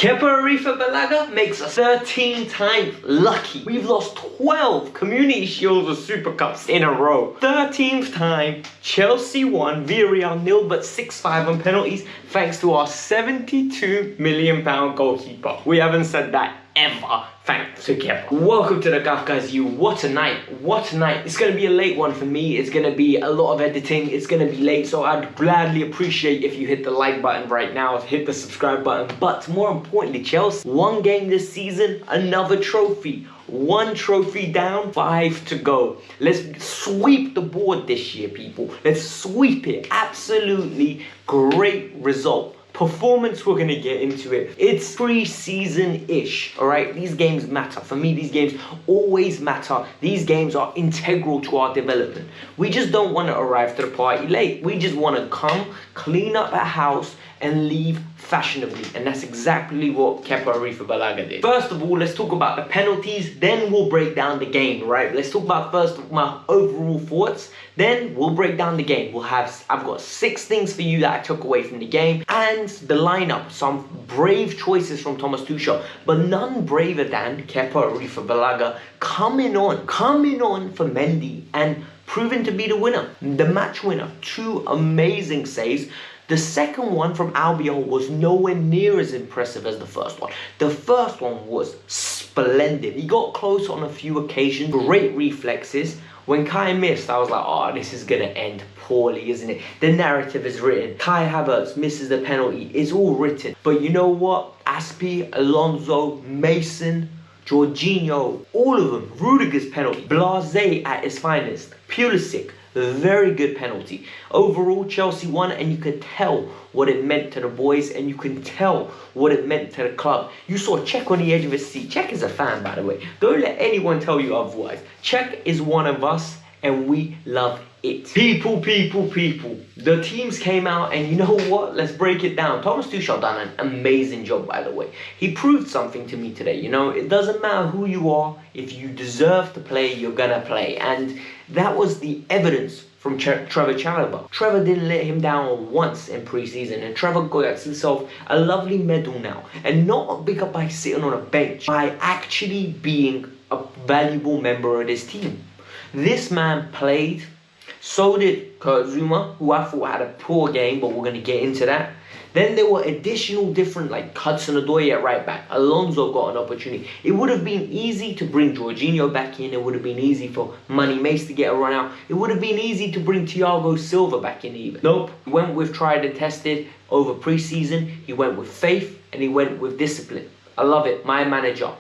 Kepa Balaga makes us 13 times lucky. We've lost 12 Community Shields or Super Cups in a row. 13th time, Chelsea won, Villarreal nil, but 6-5 on penalties thanks to our £72 million goalkeeper. We haven't said that ever, thanks to Kepa. Welcome to the Kavkas View. What a night, what a night. It's going to be a late one for me. It's going to be a lot of editing. It's going to be late, so I'd gladly appreciate if you hit the like button right now, hit the subscribe button. But more importantly, Chelsea, one game this season, another trophy. One trophy down, 5 to go. Let's sweep the board this year, people. Let's sweep it. Absolutely great result. Performance, we're going to get into it. It's pre-season-ish, all right? These games matter. For me, these games always matter. These games are integral to our development. We just don't want to arrive to the party late. We just want to come, clean up our house, and leave fashionably. And that's exactly what Kepa Balaga did. First of all, let's talk about the penalties. Then we'll break down the game, right? Let's talk about first my overall thoughts. Then we'll break down the game. I've got 6 things for you that I took away from the game. And the lineup, some brave choices from Thomas Tuchel, but none braver than Kepa Balaga coming on for Mendy and proving to be the winner, the match winner. 2 amazing saves. The second one from Albion was nowhere near as impressive as the first one. The first one was splendid. He got close on a few occasions, great reflexes. When Kai missed, I was like, oh, this is going to end poorly, isn't it? The narrative is written. Kai Havertz misses the penalty. It's all written. But you know what? Aspi, Alonso, Mason, Jorginho, all of them. Rudiger's penalty. Blase at his finest. Pulisic. Very good penalty. Overall, Chelsea won, and you could tell what it meant to the boys, and you can tell what it meant to the club. You saw Czech on the edge of his seat. Czech is a fan, by the way. Don't let anyone tell you otherwise. Czech is one of us, and we love it. People. The teams came out, and you know what? Let's break it down. Thomas Tuchel done an amazing job, by the way. He proved something to me today. You know, it doesn't matter who you are. If you deserve to play, you're gonna play. And that was the evidence from Trevor Chalobah. Trevor didn't let him down once in pre-season, and Trevor got himself a lovely medal now. And not big up by sitting on a bench, by actually being a valuable member of this team. This man played. So did Kurt Zouma, who I thought had a poor game, but we're going to get into that. Then there were additional different, like Hudson-Odoi at right back. Alonso got an opportunity. It would have been easy to bring Jorginho back in. It would have been easy for Money Mace to get a run out. It would have been easy to bring Thiago Silva back in even. Nope. He went with tried and tested over pre-season. He went with faith, and he went with discipline. I love it. My manager.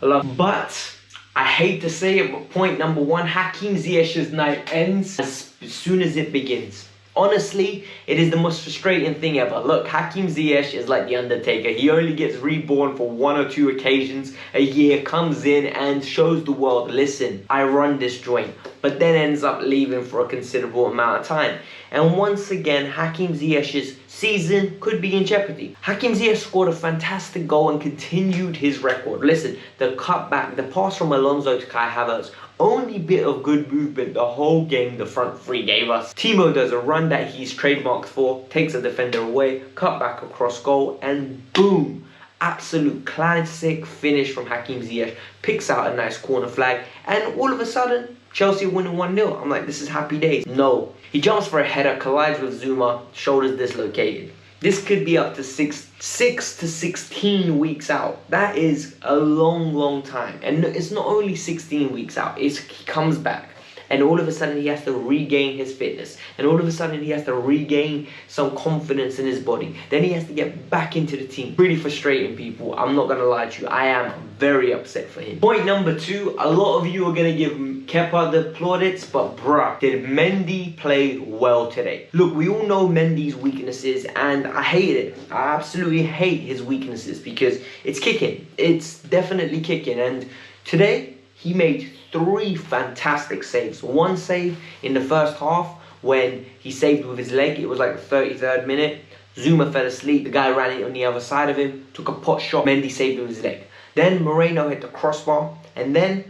I love it. But I hate to say it, but point number 1, Hakim Ziyech's night ends as soon as it begins. Honestly, it is the most frustrating thing ever. Look, Hakim Ziyech is like the Undertaker. He only gets reborn for 1 or 2 occasions a year, comes in and shows the world, listen, I run this joint, but then ends up leaving for a considerable amount of time. And once again, Hakim Ziyech's season could be in jeopardy. Hakim Ziyech scored a fantastic goal and continued his record. Listen, the cutback, the pass from Alonso to Kai Havertz, only bit of good movement the whole game the front 3 gave us. Timo does a run that he's trademarked for, takes a defender away, cut back across goal, and boom! Absolute classic finish from Hakim Ziyech. Picks out a nice corner flag, and all of a sudden, Chelsea winning 1-0. I'm like, this is happy days. No. He jumps for a header, collides with Zouma, shoulders dislocated. This could be up to 6 to 16 weeks out. That is a long time. And it's not only 16 weeks out, he comes back. And all of a sudden he has to regain his fitness. And all of a sudden he has to regain some confidence in his body. Then he has to get back into the team. Really frustrating, people. I'm not going to lie to you. I am very upset for him. Point number 2. A lot of you are going to give Kepa the plaudits. But bruh, did Mendy play well today? Look, we all know Mendy's weaknesses. And I hate it. I absolutely hate his weaknesses. Because it's kicking. It's definitely kicking. And today, he made 3 fantastic saves. 1 save in the first half when he saved with his leg. It was like the 33rd minute. Zouma fell asleep. The guy ran it on the other side of him. Took a pot shot. Mendy saved with his leg. Then Moreno hit the crossbar. And then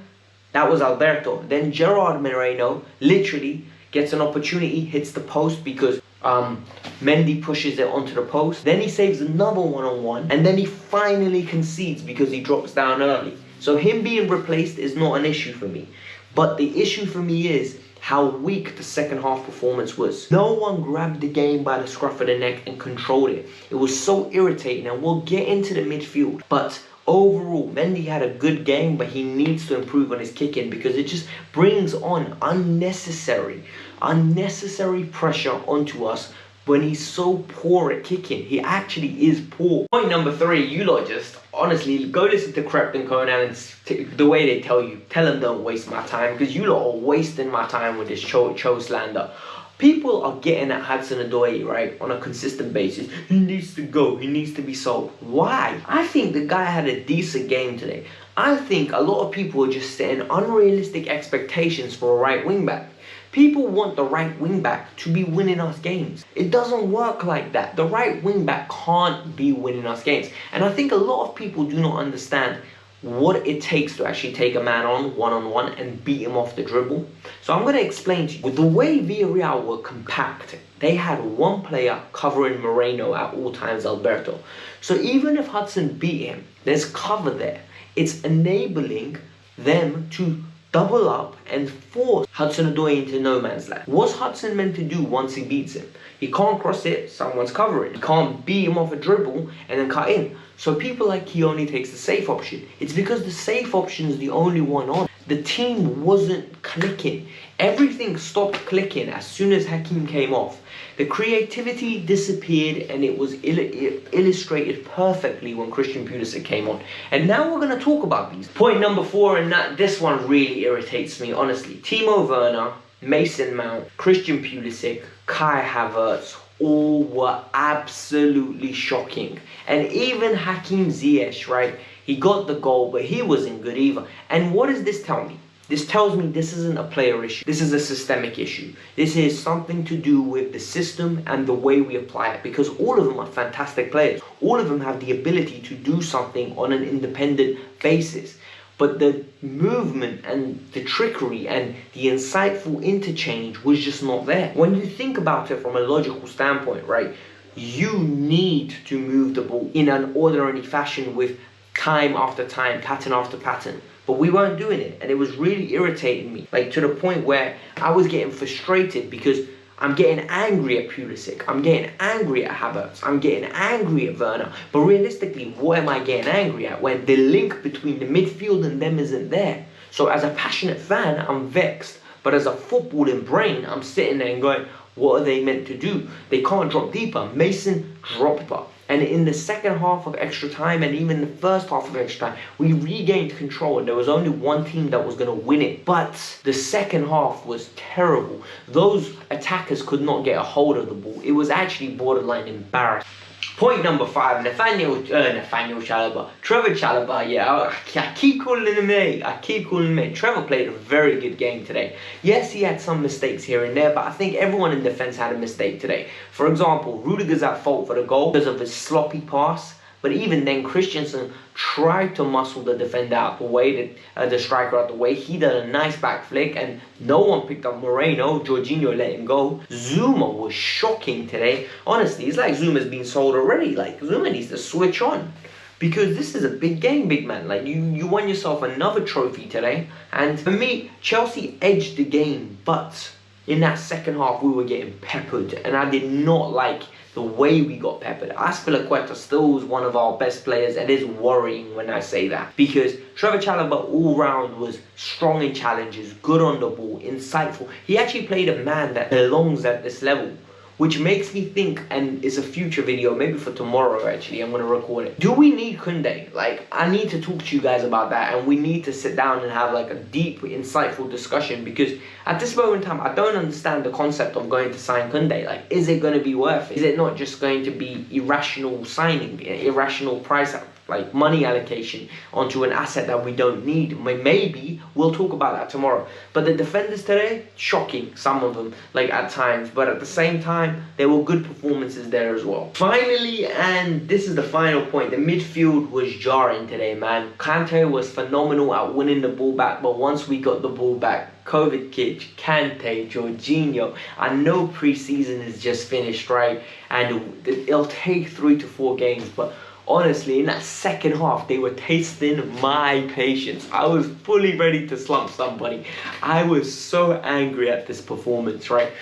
that was Alberto. Then Gerard Moreno literally gets an opportunity, hits the post because Mendy pushes it onto the post. Then he saves another one-on-one. And then he finally concedes because he drops down early. So him being replaced is not an issue for me. But the issue for me is how weak the second half performance was. No one grabbed the game by the scruff of the neck and controlled it. It was so irritating, and we'll get into the midfield. But overall, Mendy had a good game, but he needs to improve on his kicking because it just brings on unnecessary pressure onto us when he's so poor at kicking. He actually is poor. Point number 3, you lot just, honestly, go listen to Krept and Conan and the way they tell you. Tell them don't waste my time, because you lot are wasting my time with this Cho slander. People are getting at Hudson-Odoi, right, on a consistent basis. He needs to go. He needs to be sold. Why? I think the guy had a decent game today. I think a lot of people are just setting unrealistic expectations for a right wing-back. People want the right wing-back to be winning us games. It doesn't work like that. The right wing-back can't be winning us games. And I think a lot of people do not understand what it takes to actually take a man on one-on-one and beat him off the dribble. So I'm going to explain to you. With the way Villarreal were compact, they had one player covering Moreno at all times, Alberto. So even if Hudson beat him, there's cover there. It's enabling them to double up and force Hudson-Odoi into no man's land. What's Hudson meant to do once he beats him? He can't cross it, someone's covering. He can't beat him off a dribble and then cut in. So people like he only takes the safe option. It's because the safe option is the only one on. The team wasn't clicking. Everything stopped clicking as soon as Hakim came off. The creativity disappeared, and it was illustrated perfectly when Christian Pulisic came on. And now we're going to talk about these. Point number 4, and this one really irritates me, honestly. Timo Werner, Mason Mount, Christian Pulisic, Kai Havertz, all were absolutely shocking. And even Hakim Ziyech, right? He got the goal, but he wasn't good either. And what does this tell me? This tells me this isn't a player issue. This is a systemic issue. This is something to do with the system and the way we apply it, because all of them are fantastic players. All of them have the ability to do something on an independent basis. But the movement and the trickery and the insightful interchange was just not there. When you think about it from a logical standpoint, right, you need to move the ball in an orderly fashion with time after time, pattern after pattern. But we weren't doing it, and it was really irritating me, like to the point where I was getting frustrated because I'm getting angry at Pulisic, I'm getting angry at Havertz, I'm getting angry at Werner. But realistically, what am I getting angry at when the link between the midfield and them isn't there? So as a passionate fan, I'm vexed. But as a footballing brain, I'm sitting there and going, what are they meant to do? They can't drop deeper. Mason dropped deeper. And in the second half of extra time, and even the first half of extra time, we regained control, and there was only one team that was going to win it. But the second half was terrible. Those attackers could not get a hold of the ball. It was actually borderline embarrassing. Point number 5, Nathaniel Chalobah. Trevor Chalobah, yeah, I keep calling him mate. Trevor played a very good game today. Yes, he had some mistakes here and there, but I think everyone in defence had a mistake today. For example, Rudiger's at fault for the goal because of his sloppy pass. But even then, Christensen tried to muscle the defender out the way, the striker out the way. He did a nice back flick, and no one picked up Moreno. Jorginho let him go. Zuma was shocking today. Honestly, it's like Zuma's been sold already. Like, Zuma needs to switch on, because this is a big game, big man. Like, you won yourself another trophy today. And for me, Chelsea edged the game, but in that second half, we were getting peppered, and I did not like the way we got peppered. Azpilicueta still is one of our best players, and it is worrying when I say that, because Trevor Chalobah all round was strong in challenges, good on the ball, insightful. He actually played a man that belongs at this level, which makes me think, and it's a future video, maybe for tomorrow actually, I'm going to record it. Do we need Koundé? Like, I need to talk to you guys about that, and we need to sit down and have like a deep, insightful discussion, because at this moment in time, I don't understand the concept of going to sign Koundé. Like, is it going to be worth it? Is it not just going to be irrational signing, irrational price, like money allocation onto an asset that we don't need? Maybe we'll talk about that tomorrow. But the defenders today, shocking, some of them, like at times, but at the same time, there were good performances there as well. Finally, and this is the final point, the midfield was jarring today, man. Kante was phenomenal at winning the ball back, but once we got the ball back, Kovacic, Kante, Jorginho. I know pre-season is just finished, right? And it'll take 3 to 4 games, but honestly, in that second half, they were tasting my patience. I was fully ready to slump somebody. I was so angry at this performance, right?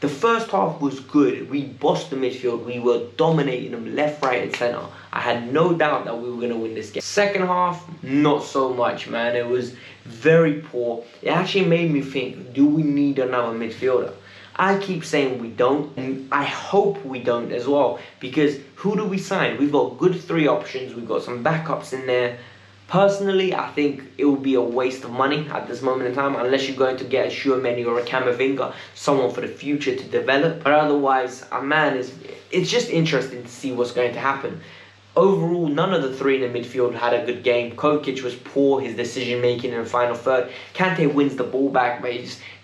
The first half was good. We bossed the midfield. We were dominating them left, right, and centre. I had no doubt that we were going to win this game. Second half, not so much, man. It was very poor. It actually made me think, do we need another midfielder? I keep saying we don't, and I hope we don't as well, because who do we sign? We've got good 3 options. We've got some backups in there. Personally, I think it will be a waste of money at this moment in time, unless you're going to get a Tchouaméni or a Camavinga, someone for the future to develop. But otherwise, it's just interesting to see what's going to happen. Overall, none of the 3 in the midfield had a good game. Kovacic was poor, his decision-making in the final third. Kante wins the ball back, but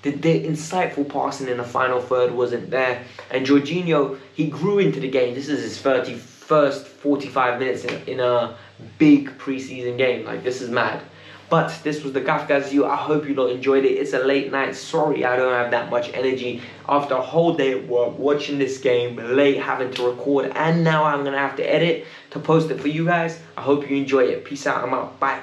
the insightful passing in the final third wasn't there. And Jorginho, he grew into the game. This is his first 45 minutes in a big pre-season game. Like, this is mad. But this was the Kavkas View. I hope you lot enjoyed it. It's a late night. Sorry I don't have that much energy after a whole day at work, watching this game, late, having to record, and now I'm going to have to edit to post it for you guys. I hope you enjoy it. Peace out. I'm out. Bye.